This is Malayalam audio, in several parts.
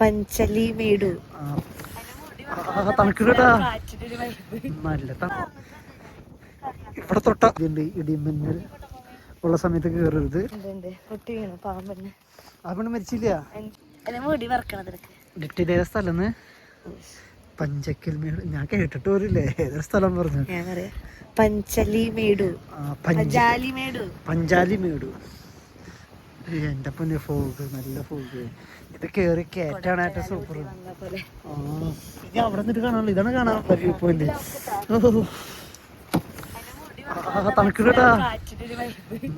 പഞ്ചലി മേടു. തണുക്കിട്ടാ നല്ല ഇവിടെ തൊട്ട ഇടിമിന്നൽ ഉള്ള സമയത്ത് കേറരുത്. അവണ് മരിച്ചില്ല. ഡിറ്റേൽ സ്ഥലം പഞ്ചക്കൽ മേട് ഞാൻ കേട്ടിട്ട് പോരില്ലേ. ഏതൊരു സ്ഥലം പറഞ്ഞു? പഞ്ചലി മേടു. പഞ്ചാലി മേടു. എന്റെ പൊന്നെ ഫോഗ്, നല്ല ഫോഗ്. ഇത് കേറി കേറ്റാണ് ഏറ്റവും സൂപ്പർ. ഇനി അവിടെ നിന്നിട്ട് കാണാനുള്ള ഇതാണ് കാണാനുള്ള വ്യൂ പോയിന്റ്. തണുക്കിട്ടാ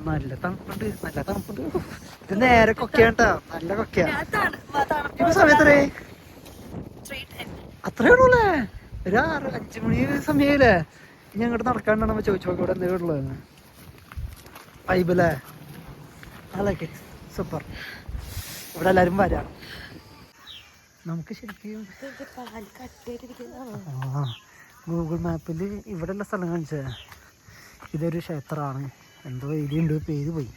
നല്ല തണുപ്പുണ്ട്, നല്ല തണുപ്പുണ്ട്. ഇത് നേരെ കൊക്കയാട്ടാ, നല്ല കൊക്കയാ. ഇപ്പൊ സമയത്തേ അത്രേ ഉള്ളൂല്ലേ? ഒരു 6-5 മണി സമയല്ലേ? ഇനി അങ്ങോട്ട് നടക്കാണ്ടാണ് ചോദിച്ചു നോക്കി ഇവിടെ എന്തെങ്കിലും ഉള്ളത്. വൈബല്ലേ? അതൊക്കെ സൂപ്പർ. ഇവിടെ എല്ലാരും വരാം. നമുക്ക് ശരിക്കും ഗൂഗിൾ മാപ്പിൽ ഇവിടെ ഉള്ള സ്ഥലം കാണിച്ചേ. ഇതൊരു ക്ഷേത്രമാണ്, എന്തോ എഴുതിയുണ്ട്, പേര് പോയി.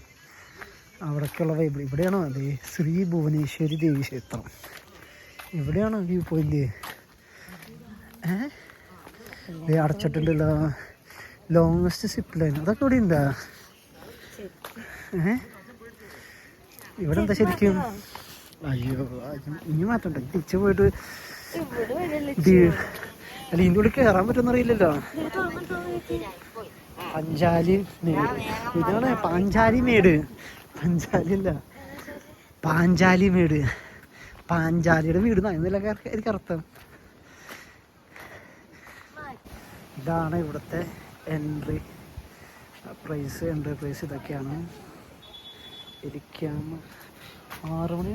അവിടേക്കുള്ള വൈബ്. ഇവിടെയാണോ? അതെ, ശ്രീ ഭുവനേശ്വരി ദേവി ക്ഷേത്രം. ഇവിടെയാണോ വ്യൂ പോയിന്റ്? അടച്ചിട്ടുണ്ടല്ലോ. ലോങ്സ്റ്റ് സിപ്പ് ലൈൻ അതൊക്കെ ഇവിടെ ഉണ്ടാ? ഇവിടെ എന്താ ശരിക്കും? അയ്യോ, ഇനി മാറ്റണ്ട. തിരിച്ചു പോയിട്ട് അല്ല ഇതിൻ്റെ ഉള്ളിൽ കയറാൻ പറ്റുമെന്നറിയില്ലല്ലോ. പഞ്ചാലി മേട്. ഇതാണ് പാഞ്ചാലി മേട്. പഞ്ചാലി അല്ല, പാഞ്ചാലി മേട്. പാഞ്ചാലിയുടെ വീട് എന്നല്ല എനിക്ക് അർത്ഥം. ഇതാണ് ഇവിടുത്തെ എൻട്രി പ്രൈസ്. ഇതൊക്കെയാണ്. ഇരിക്കാം 6 മണി,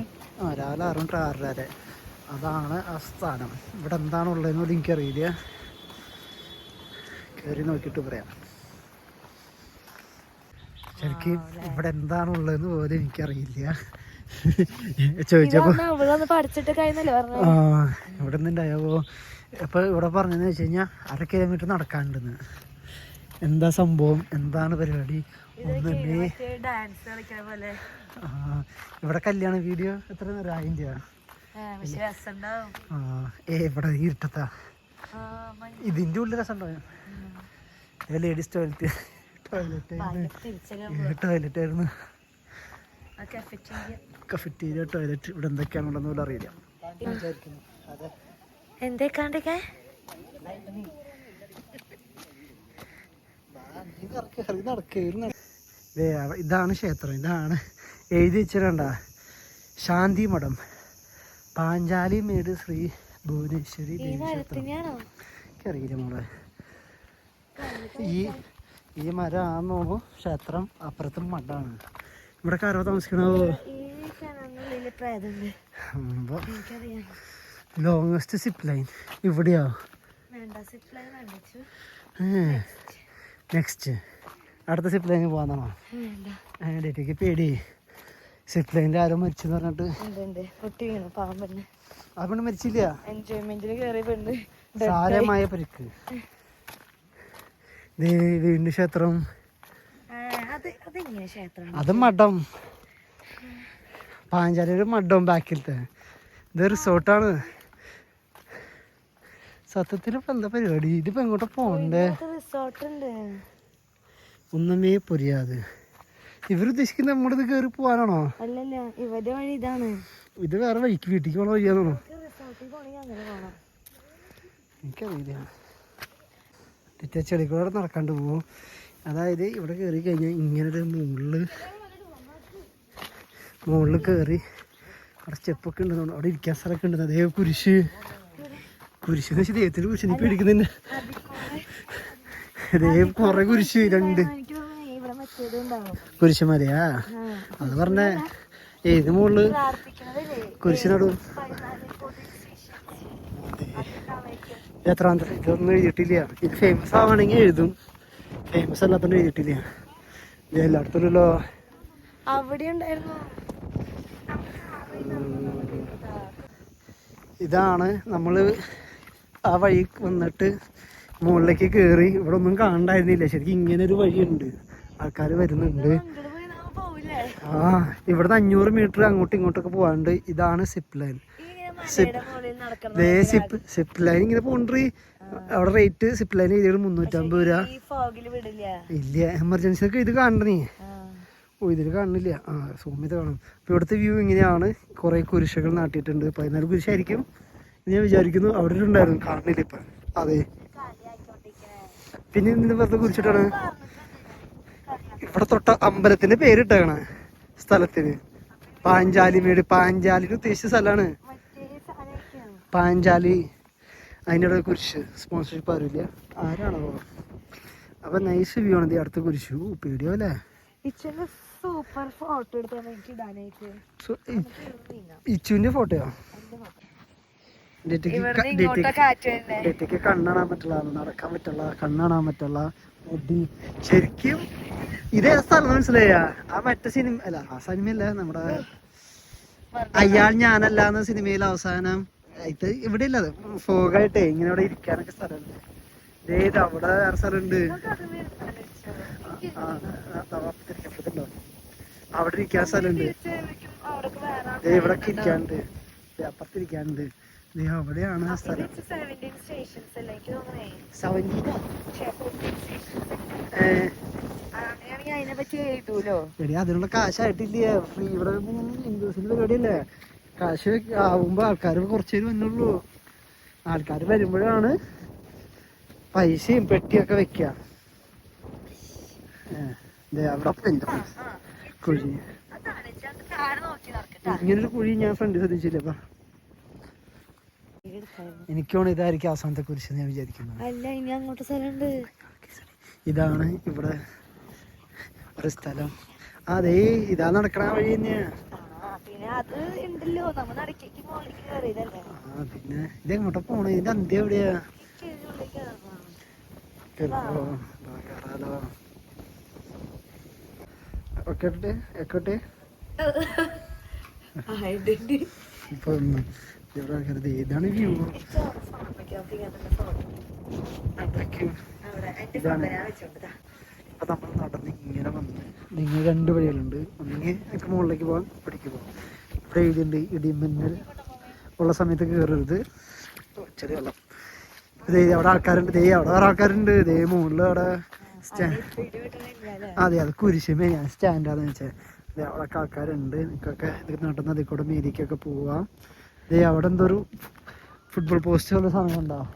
രാവിലെ 6 മണി 6:30 വരെ. അതാണ് ആ സ്ഥാനം. ഇവിടെ എന്താണുള്ളതെന്ന് പോലും എനിക്കറിയില്ല. കയറി നോക്കിയിട്ട് പറയാം. ശരിക്കും ഇവിടെ എന്താണുള്ളതെന്ന് പോലും എനിക്കറിയില്ല. ചോദിച്ചപ്പോ ഇവിടെ നിന്നുണ്ടായപ്പോ അപ്പൊ ഇവിടെ പറഞ്ഞെന്ന് വെച്ച് കഴിഞ്ഞാൽ 1/2 കിലോമീറ്റർ നടക്കാനുണ്ടെന്ന്. എന്താ സംഭവം, എന്താണ് പരിപാടി ഒന്നല്ലേ? ഇവിടെ കല്യാണ വീഡിയോ എത്ര നേരം? 1000 രൂപ. ഇവിടെ ഇരുട്ടത്താ. ഇതിന്റെ ഉള്ളിൽ രസം ഉണ്ടാവും. ലേഡീസ് ടോയ്ലറ്റ് ആയിരുന്നു. Cafeteria, toilet. ഇവിടെ എന്തൊക്കെയാണുള്ളതെന്ന് പോലും അറിയില്ല. ഇതാണ് ക്ഷേത്രം. ഇതാണ് എഴുതി വെച്ചിട്ടുണ്ട, ശാന്തി മഠം, പാഞ്ചാലി മേട് ശ്രീ ഭുവനേശ്വരി ദേവി ക്ഷേത്രം. എനിക്കറിയില്ല മോളെ. ഈ മരം ആണെന്നോ ക്ഷേത്രം, അപ്പുറത്തും മഠാണ്. ഇവിടെ ആരോ താമസിക്കണോ? ലോങ്സ്റ്റ് സിപ്പ് ലൈൻ ഇവിടെയോ? നെക്സ്റ്റ് അടുത്ത സിപ്പ് ലൈനിൽ പോകാന്നാണോ? ഡേറ്റയ്ക്ക് പേടി. സിപ്പ് ലൈനിൽ ആരോ മരിച്ചെന്ന് പറഞ്ഞിട്ട്. ആ പെണ്ണ് മരിച്ചില്ല, സാരമായ പരിക്ക്. വീണ്ടും ക്ഷേത്രം. അത് മഠം, പാഞ്ചാലിയുടെ മഠം ബാക്കിലത്തെ. ഇത് റിസോർട്ടാണ്. സത്യത്തിൽ ഇപ്പൊ എന്താ പരിപാടി? ഇതിപ്പോ എങ്ങോട്ടാ പോണ്ടേ? ഒന്നുമേ പൊരിയാതെ. ഇവരുദ്ദേശിക്കുന്ന നമ്മളിത് കയറി പോവാനാണോ? അല്ലല്ല, ഇവരുടെ വഴി ഇതാണ്. ഇത് വേറെ വഴിക്ക് വീട്ടിലേക്ക് പോണ വഴിയാണോ? എനിക്കറിയില്ല. ചെളിക്കൂടെ നടക്കാണ്ട് പോവും. അതായത് ഇവിടെ കയറി കഴിഞ്ഞാൽ ഇങ്ങനൊരു മുകളിൽ കയറി അവിടെ സ്റ്റെപ്പൊക്കെ ഉണ്ടെന്ന്. അവിടെ ഇരിക്കാൻ സ്ഥലമൊക്കെ ഉണ്ട്. അതേ കുരിശെന്ന് വെച്ചാൽ ദൈവത്തിന് കുരിശിനെ പേടിക്കുന്നതന്നെ. അതേ കുറെ കുരിശ്, 2 കുരിശുമലയാ. അത് പറഞ്ഞ ഏത് മുകളില് കുരിശിനടും. എത്രാന്തരം ഇതൊന്നും എഴുതിയിട്ടില്ല. ഇത് ഫേമസ് ആവുകയാണെങ്കിൽ എഴുതും, ഫേമസ് അല്ലാത്തോണ്ട് എഴുതിയിട്ടില്ല. ഇത് എല്ലായിടത്തുമല്ലോ. ഇതാണ് നമ്മള് ആ വഴി വന്നിട്ട് മുകളിലേക്ക് കയറി. ഇവിടെ ഒന്നും കാണണ്ടായിരുന്നില്ല. ശരിക്കും ഇങ്ങനെ ഒരു വഴിയുണ്ട്, ആൾക്കാർ വരുന്നുണ്ട്. ഇവിടുന്ന് 500 മീറ്റർ അങ്ങോട്ടും ഇങ്ങോട്ടൊക്കെ പോകാണ്ട്. ഇതാണ് സിപ്പ് ലൈൻ. സിപ്പ് ലൈൻ ഇങ്ങനെ പോണ്ടി. അവിടെ റേറ്റ് സിപ്പ് ലൈൻ എഴുതിയത് 350 രൂപ. ഇല്ല, എമർജൻസി ഒക്കെ ഇത് കാണണേ. ഓ, ഇതിൽ കാണുന്നില്ല. സൂം ചെയ്ത് കാണും. അപ്പോൾ ഇവിടുത്തെ വ്യൂ ഇങ്ങനെയാണ്. കുറേ കുരിശുകൾ നാട്ടിയിട്ടുണ്ട്. 14 കുരിശായിരിക്കും ഞാൻ വിചാരിക്കുന്നു. അവിടെ ഉണ്ടായിരുന്നു, കാണുന്നില്ല ഇപ്പം. അതെ, പിന്നെ ഇതിന് വെറുതെ കുരിച്ചിട്ടാണ് ഇവിടെ തൊട്ട അമ്പലത്തിന്റെ പേരിട്ടാണ് സ്ഥലത്തിന്. പാഞ്ചാലിമേട്. പാഞ്ചാലിന് ഉദ്ദേശിച്ച സ്ഥലമാണ് പാഞ്ചാലി. അതിൻ്റെ കുരിശ്. സ്പോൺസർഷിപ്പ് ആരുമില്ല, ആരാണോ. അപ്പൊ നൈസ് വ്യൂ ആണ്. അടുത്ത കുരിശു. പേടിയോ അല്ലേ. ഇച്ചുവിന്റെ ഫോട്ടോയോ? ഡേറ്റയ്ക്ക് കണ്ണാണാൻ പറ്റില്ല, നടക്കാൻ പറ്റില്ല, കണ്ണാണാൻ പറ്റില്ല. ശരിക്കും ഇതേ സ്ഥലം മനസ്സിലായ? ആ മറ്റേ സിനിമ അല്ല, ആ സിനിമയല്ല, നമ്മുടെ അയാൾ ഞാനല്ല എന്ന സിനിമയിൽ അവസാനം ഇത് ഇവിടെ ഇല്ല. അത് ഫോഗായിട്ടേ ഇങ്ങനെ അവിടെ ഇരിക്കാനൊക്കെ സ്ഥലമുണ്ട്. അവിടെ വേറെ സ്ഥലമുണ്ട്. അവിടെ ഇരിക്കാൻ സ്ഥലമുണ്ട്. ഇവിടെ ഇരിക്കാനുണ്ട്, അപ്പുറത്തിരിക്കാനുണ്ട്. അവിടെയാണ് ആ സ്ഥലം. എടി അതിനുള്ള കാശായിട്ടില്ല. ഫ്രീ ഇവിടെ ഹിന്ദുസിന്റെ പരിപാടിയല്ലേ. കാശ് ആവുമ്പോ ആൾക്കാർ കുറച്ചേര് വന്നുള്ളൂ. ആൾക്കാർ വരുമ്പോഴാണ് പൈസയും പെട്ടിയൊക്കെ വെക്ക. അവിടെ കുഴി, ഇങ്ങനൊരു കുഴി ഞാൻ ഫ്രണ്ട് ശ്രദ്ധിച്ചില്ലപ്പാ. എനിക്കാണ് ഇതായിരിക്കും അവസാനത്തെ കുരിശ് ഞാൻ വിചാരിക്കുന്നത്. ഇതാണ് ഇവിടെ ഒരു സ്ഥലം. അതെ, ഇതാ നടക്കണ വഴി തന്നെയാ. പിന്നെ ഇതെങ്ങോട്ടാ പോണേ? ഇതിന്റെ അന്ത്യം എവിടെയാ? എക്കോട്ടെ ഇപ്പൊ ഇതാണ് വ്യൂ. ഇപ്പൊ നമ്മൾ നടന്ന് ഇങ്ങനെ വന്ന് നിങ്ങൾ 2 വഴികളുണ്ട്. ഒന്നെങ്കിൽ എനിക്ക് മുകളിലേക്ക് പോകാൻ, പിടിക്ക് പോകാം. ഇവിടെ എഴുതിയുണ്ട് ഇടിമിന്നൽ ഉള്ള സമയത്ത് കയറരുത്, ചെറിയ വെള്ളം. അവിടെ ആൾക്കാരുണ്ട്. അവിടെ വേറെ ആൾക്കാരുണ്ട്. മുകളിൽ അവിടെ അതെ, അത് കുരിശുമേ ഞാൻ സ്റ്റാൻഡാന്ന് വെച്ചാൽ. അവിടെ ആൾക്കാരുണ്ട്. നിങ്ങൾക്കൊക്കെ ഇത് നടന്ന് അതിൽ കൂടെ മേരിക്കൊക്കെ പോവാം. അവിടെ എന്തോ ഒരു ഫുട്ബോൾ പോസ്റ്റ് പോലെ സാധനം ഉണ്ടാവും.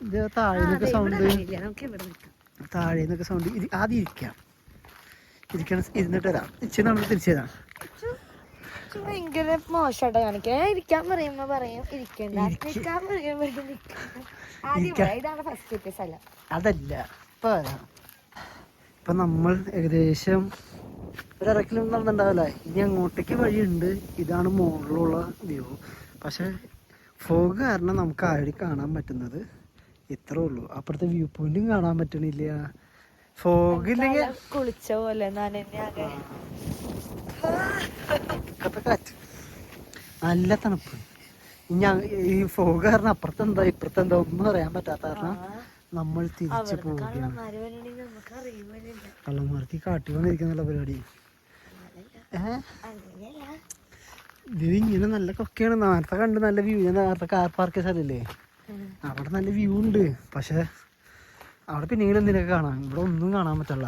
ഇത് താഴേന്നൊക്കെ സൗണ്ട്, താഴേന്നൊക്കെ സൗണ്ട്. ആദ്യം ഇരിക്കണം, ഇരുന്നിട്ട് വരാം. ഇച്ചിരി നമ്മൾ തിരിച്ചു തരാം. ഭയങ്കര മോശമായിട്ട് കാണിക്കാൻ. ഇരിക്കാൻ പറയുമ്പോ പറയും ഇരിക്കണ്ട, ഇതാണ് ഫസ്റ്റ് സ്ഥലം. അതല്ല, ഇപ്പൊ നമ്മൾ ഏകദേശം 1.5 കിലോമീറ്റർ നടന്നിട്ടുണ്ടാവില്ല. ഇനി അങ്ങോട്ടേക്ക് വഴിയുണ്ട്. ഇതാണ് മുകളിലുള്ള വ്യൂ. പക്ഷെ ഫോഗ് കാരണം നമുക്ക് ആഴി കാണാൻ പറ്റുന്നത് ഇത്രേ ഉള്ളൂ. അപ്പുറത്തെ വ്യൂ പോയിന്റും കാണാൻ പറ്റണില്ല. ഫോഗ് ഇല്ലെങ്കിൽ കുളിച്ച പോലെ കാറ്റ്, നല്ല തണുപ്പ്. ഈ ഫോഗ് കാരണം അപ്പുറത്തെന്താ ഇപ്പുറത്തെന്താ ഒന്നും അറിയാൻ പറ്റാത്ത കാരണം നമ്മൾ തിരിച്ചു പോവുകയാണ്. കള്ളന്മാർക്ക് കാട്ടി വന്നിരിക്കുന്നുള്ള പരിപാടി. ഇത് ഇങ്ങനെ നല്ല കൊക്കെയാണ്. നേരത്തെ കണ്ട് നല്ല വ്യൂ. ഞാൻ നേരത്തെ കാർ പാർക്ക് സ്ഥലല്ലേ, അവിടെ നല്ല വ്യൂ ഉണ്ട്. പക്ഷെ അവിടെ പിന്നെങ്കിലും എന്തിനൊക്കെ കാണാം, ഇവിടെ ഒന്നും കാണാൻ പറ്റില്ല.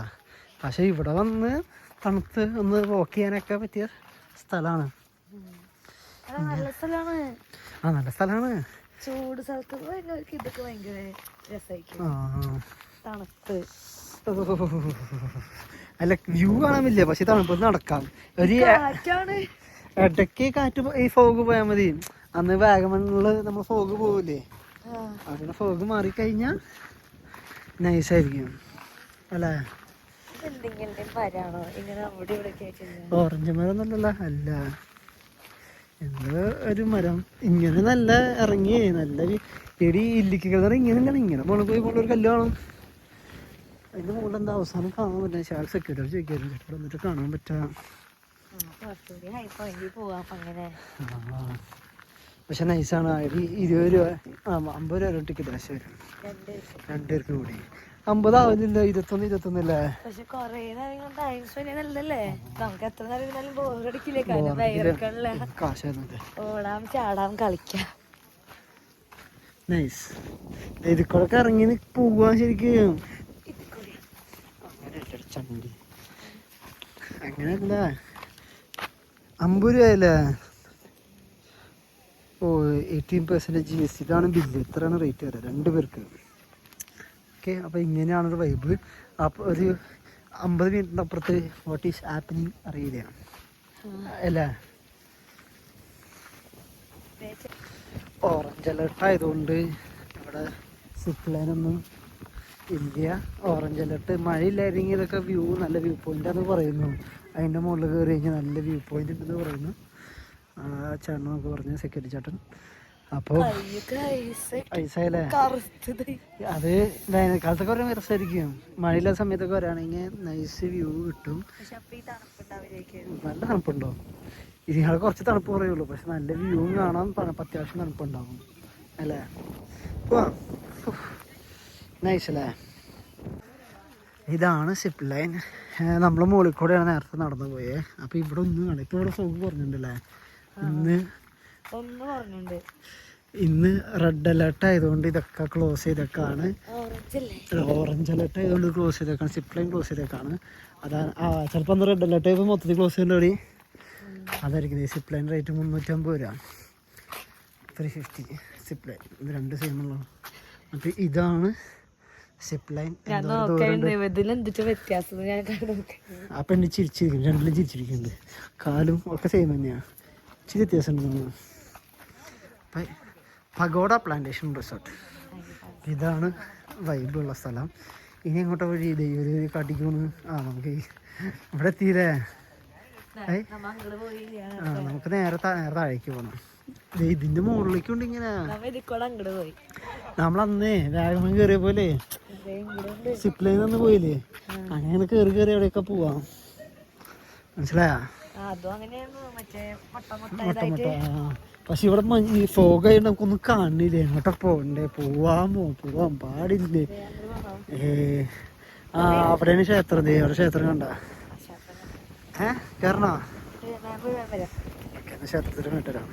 പക്ഷെ ഇവിടെ വന്ന് തണുത്ത് ഒന്ന് വാക്ക് ചെയ്യാനൊക്കെ പറ്റിയ സ്ഥലമാണ്. നല്ല സ്ഥലമാണ്. ചൂട് സ്ഥലത്ത് ഇതൊക്കെ ഭയങ്കര രസമായിരിക്കും. തണുപ്പ് അല്ല, വ്യൂ കാണാൻ പറ്റില്ല, പക്ഷെ തണുപ്പ് നടക്കാം. ഒരു ഇടയ്ക്ക് കാറ്റ് ഈ ഫോഗ് പോയാൽ മതി. അന്ന് വാഗമണില് നമ്മൾ ഫോഗ് പോവില്ലേ, അവിടെ ഫോഗ് മാറിക്കഴിഞ്ഞാൽ നൈസായിരിക്കും അല്ലേ. ഓറഞ്ച് മരം ഒന്നുമല്ലല്ലോ. അല്ല, എന്തോ ഒരു മരം ഇങ്ങനെ നല്ല ഇറങ്ങി നല്ല എടി ഇല്ലിക്കൽ ഇങ്ങനെ മുകളിൽ പോയി ഒരു കല്ല് കാണും. അതിന്റെ മുകളിൽ എന്താ അവസാനം കാണാൻ പറ്റുക? ശാൽ സെക്യൂരിറ്റി ചോദിക്കായിരുന്നു, ചേട്ടാ എന്നിട്ട് കാണാൻ പറ്റാ. പക്ഷെ നൈസാണ്. 20 രൂപ 50 രൂപ ടിക്കറ്റ്. പക്ഷേ 2 പേർക്ക് കൂടി 50 ആവില്ല, 21 പക്ഷെ കൊറേ നേരം ടൈം സ്പെൻഡ് നല്ലതല്ലേ. നമുക്ക് എത്ര നേരം ഇരുന്നാലും ബോറടിക്കില്ലേ. കാരണം വയറൊക്കെ കാശായിരുന്നത്. ഓടാം ചാടാം കളിക്കാം. നൈസ്. ഇതിക്കൂടെ ഇറങ്ങി പോവാൻ ശരിക്കും. ചണ്ടി അങ്ങനെയല്ല, 50 രൂപയല്ലേ. ഓ 18% GST. ഇതാണ് ബില്ല്. ഇത്രയാണ് റേറ്റ് വരിക 2 പേർക്ക്. ഓക്കെ, അപ്പോൾ ഇങ്ങനെയാണൊരു വൈബ്. അപ്പോൾ ഒരു 50 മിനിറ്റിൻ്റെ അപ്പുറത്ത് വാട്ട് ഈസ് ഹാപ്പനിങ് അറിയില്ല അല്ലേ. ഓറഞ്ച് അലേർട്ട് ആയതുകൊണ്ട് ഇവിടെ സിപ്പ് ലൈനൊന്നും ഇല്ല. ഓറഞ്ച് അലേർട്ട് മഴയില്ലായിരുന്നെങ്കിൽ ഇതൊക്കെ വ്യൂ നല്ല വ്യൂ പോയിൻ്റാന്ന് പറയുന്നു. അതിൻ്റെ മുകളിൽ കയറി കഴിഞ്ഞാൽ നല്ല വ്യൂ പോയിൻ്റ് ഉണ്ടെന്ന് പറയുന്നു ചേട്ടൻ നമുക്ക് പറഞ്ഞു, സെക്യൂരിറ്റി ചേട്ടൻ. അപ്പോൾ ഐസായല്ലേ. അത് വേനൽക്കാലത്തൊക്കെ വരാൻ രസമായിരിക്കും. മഴയില്ലാത്ത സമയത്തൊക്കെ വരാണെങ്കിൽ നൈസ് വ്യൂ കിട്ടും. നല്ല തണുപ്പുണ്ടോ? ഇതിനാൾ കുറച്ച് തണുപ്പ് പറയുള്ളൂ, പക്ഷെ നല്ല വ്യൂ കാണാൻ അത്യാവശ്യം തണുപ്പുണ്ടാവും അല്ലേ. പോവാം. നൈസ് അല്ലേ. ഇതാണ് സിപ്പ് ലൈൻ. നമ്മൾ മുകളിൽ കൂടെയാണ് നേരത്തെ നടന്നു പോയേ. അപ്പോൾ ഇവിടെ ഒന്നും കാണാം. ഇപ്പോൾ ഇവിടെ സൗകര്യം പറഞ്ഞിട്ടുണ്ടല്ലേ. ഇന്ന് റെഡ് അലേർട്ട് ആയതുകൊണ്ട് ഇതൊക്കെ ക്ലോസ് ചെയ്തേക്കാണ്. ഓറഞ്ച് അലേർട്ട് ആയതുകൊണ്ട് ക്ലോസ് ചെയ്തേക്കാണ്. സിപ്പ് ലൈൻ ക്ലോസ് ചെയ്തേക്കാണ്. അതാണ് ചിലപ്പോൾ അന്ന് റെഡ് അലേർട്ട് ആയപ്പോൾ മൊത്തത്തിൽ ക്ലോസ് ചെയ്യേണ്ടി. അതായിരിക്കും. ഈ സിപ്പ് ലൈൻ റേറ്റ് 350 രൂപ, 350 സിപ്പ് ലൈൻ. ഇത് 2 സെയിമുള്ള. അപ്പോൾ ഇതാണ് സിപ്പ് ലൈൻ. ആ പെണ്ണ് ചിരിച്ചിരിക്കുന്നു. രണ്ടിലും ചിരിച്ചിരിക്കുന്നുണ്ട്. കാലും ഒക്കെ സെയിം തന്നെയാണ്. ഇച്ചിരി വ്യത്യാസമുണ്ട്. Pagoda plantation resort. ഇതാണ് വൈബുള്ള സ്ഥലം. ഇനി അങ്ങോട്ട് വഴി ഇതേ ഒരു കാട്ടിക്കൊന്ന് നമുക്ക് ഇവിടെ എത്തിയില്ലേ. നമുക്ക് നേരെ താഴേക്ക് പോകണം. ഇതിന്റെ മുകളിലേക്ക് ഉണ്ട് ഇങ്ങനെ. നമ്മളന്നേ വാഗമൺ കയറിയ പോലെ സിപ്പ് ലൈൻ ഒന്ന് പോയില്ലേ, അങ്ങനെ കയറി കയറി എവിടെയൊക്കെ പോവാം. മനസ്സിലായാ? പക്ഷെ ഇവിടെ ഈ ഫോഗ് ആയിട്ട് നമുക്കൊന്നും കാണില്ലേ. എങ്ങോട്ടാ പോകണ്ടേ? പോവാൻ പാടില്ലേ. അവിടെയാണ് ക്ഷേത്രം. അവിടെ ക്ഷേത്രം കണ്ട കയറണോ? ക്ഷേത്രത്തിൽ കേട്ടരാം.